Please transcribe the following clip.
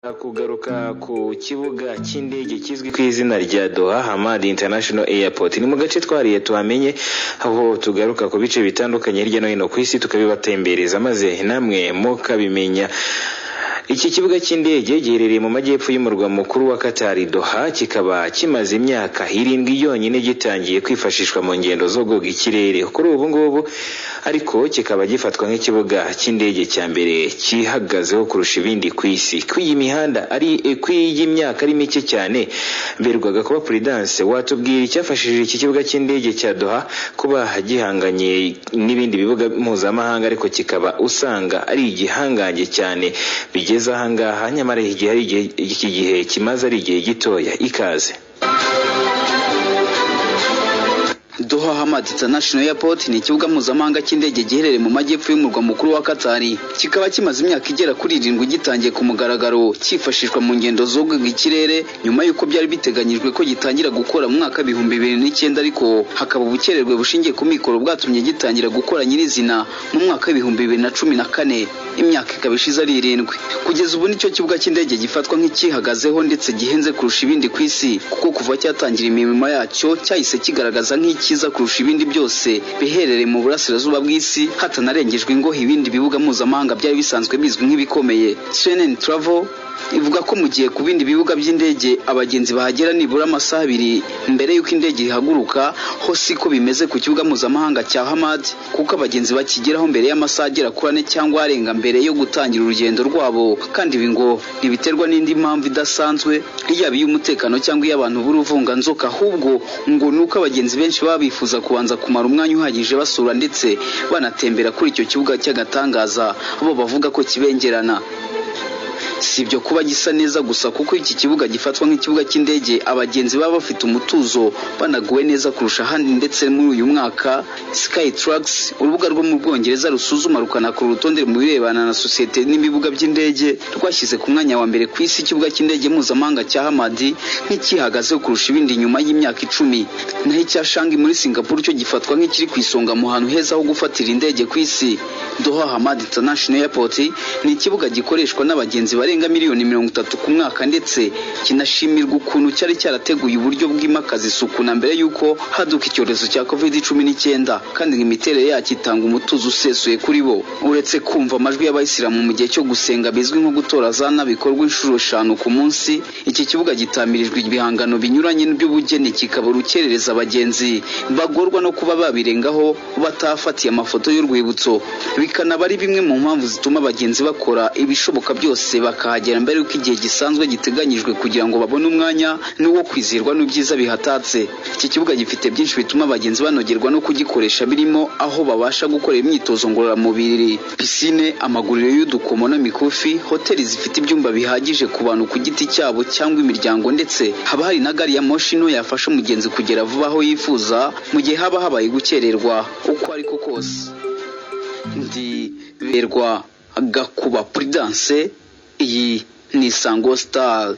Kugaruka ku kibuga cy'indege kizwi ku izina rya Doha Hamad International Airport ni mu gace twariye tuhamenye, aho tugaruka ku bice bitandukanye hirya no hino ku isi tukabibatembereza maze namwe mukabimenya. Iki kibuga cy'indege giherereye mu majyepfo y'umurwa mukuru wa Qatar Doha, kikaba kimaze imyaka 7 yonyine gitangiye kwifashishwa mu ngendo zo koga ikirere kuri ubu ngubu, ariko kikaba gifatwa nk'ikibuga cy'indege cya mbere kihagazeho kurusha ibindi ku isi. Kw'iyi mihanda ari kw'iyi myaka ari mike cyane berwaga kuba Prudence, watubwira icyafashije iki kibuga cy'indege cya Doha kuba gihanganye n'ibindi bibuga mpuzamahanga, ariko kikaba usanga ari igihangange cyane bigeze ahangaha, nyamara iki gihe kimaze ari igihe gitoya. Ikaze. Doha Hamad International Airport ni ikibuga mpuzamahanga cy'indege giherereye mu majyepfo y'umurwa mukuru wa Qatar. Kikaba kimaze imyaka igera kuri 7 gitangiye ku mugaragaro cyifashishwa mu ngendo zo koga ikirere, nyuma y'uko byari biteganyijwe ko gitangira gukora mu mwaka 2009, ariko hakaba ubukererwe bushingiye ku mikoro bwatumye gitangira gukora nyirizina mu mwaka 2014. Imyaka ikaba ishize ari 7. Kugeza ubu nicyo kibuga cy'indege gifatwa nk'ikihagazeho ndetse gihenze kurusha ibindi ku isi, kuko kuva cyatangira imirimo yacyo cyahise kigaragaza nk'ikiza kurusha ibindi byose biherereye mu burasirazuba bw'isi, hatanarengejwe ngo ibindi bibuga mpuzamahanga byari bisanzwe bizwi nk'ibikomeye. CNN Travel ivuga ko mu gihe ku bindi bibuga by'indege abagenzi bahagera nibura amasaha 2 mbere y'uko indege ihaguruka, ho siko bimeze ku kibuga mpuzamahanga cya Hamad, kuko abagenzi bakigeraho mbere y'amasaha agera kuri 4 cyangwa arenga mbere yo gutangira urugendo rwabo. Kandi ibi ngo ntibiterwa n'indi mpamvu idasanzwe, yaba iy'umutekano cyangwa iy'abantu b'uruvunganzoka, ahubwo ngo nuko abagenzi benshi baba bifuza kubanza kumara umwanya uhagije basura ndetse banatembera kuri icyo kibuga cy'agatangaza, bo bavuga ko kibengerana. Si ibyo kuba gisa neza gusa, kuko iki kibuga gifatwa nk'ikibuga cy'indege abagenzi baba bafite umutuzo banaguwe neza kurusha ahandi. Ndetse muri uyu mwaka Skytrax, urubuga rwo mu Bwongereza rusuzuma rukanakora urutonde mu birebana na sosiyete n'ibibuga by'indege, rwashyize ku mwanya wa mbere ku isi ikibuga cy'indege mpuzamahanga cya Hamad nk'ikihagazeho kurusha ibindi nyuma y'imyaka 10. Naho icya Changi muri Singapore cyo gifatwa nk'ikiri ku isonga mu hantu heza ho gufatira indege ku isi. Doha Hamad International Airport ni ikibuga gikoreshwa n'abagenzi barenga miliyoni 30 ku mwaka, ndetse kinashimirwa ukuntu cyari cyarateguye uburyo bw'imakaza isuku na mbere y'uko haduka icyorezo cya COVID-19, kandi imiterere yacyo itanga umutuzo usesuye kuri bo. Uretse kumva amajwi y'abayisilamu mu gihe cyo gusenga bizwi nko gutora zana bikorwa inshuro 5 ku munsi, iki kibuga gitamirijwe ibihangano binyuranye by'ubugeni, kikaba urukerereza abagenzi bagorwa no kuba babirengaho batafatiye amafoto y'urwibutso. Bikanaba ari bimwe mu mpamvu zituma abagenzi bakora ibishoboka byose bakahagera mbere y'uko igihe gisanzwe giteganyijwe, kugira ngo babone umwanya n'uwo kwizirwa n'ibyiza bihatatse. Iki kibuga gifite byinshi bituma abagenzi banogerwa no kugikoresha, birimo aho babasha gukora imyitozo ngororamubiri, pisine, amaguriro y'udukomo n'imikufi, hoteli zifite ibyumba bihagije ku bantu ku giti cyabo cyangwa imiryango, ndetse haba hari na gari ya moshi nto yafasha umugenzi kugera vuba aho yifuza mu gihe haba habaye gukererwa uko ariko kose. Ndi berwa Gakuba Prudence, iyi ni Isango Star.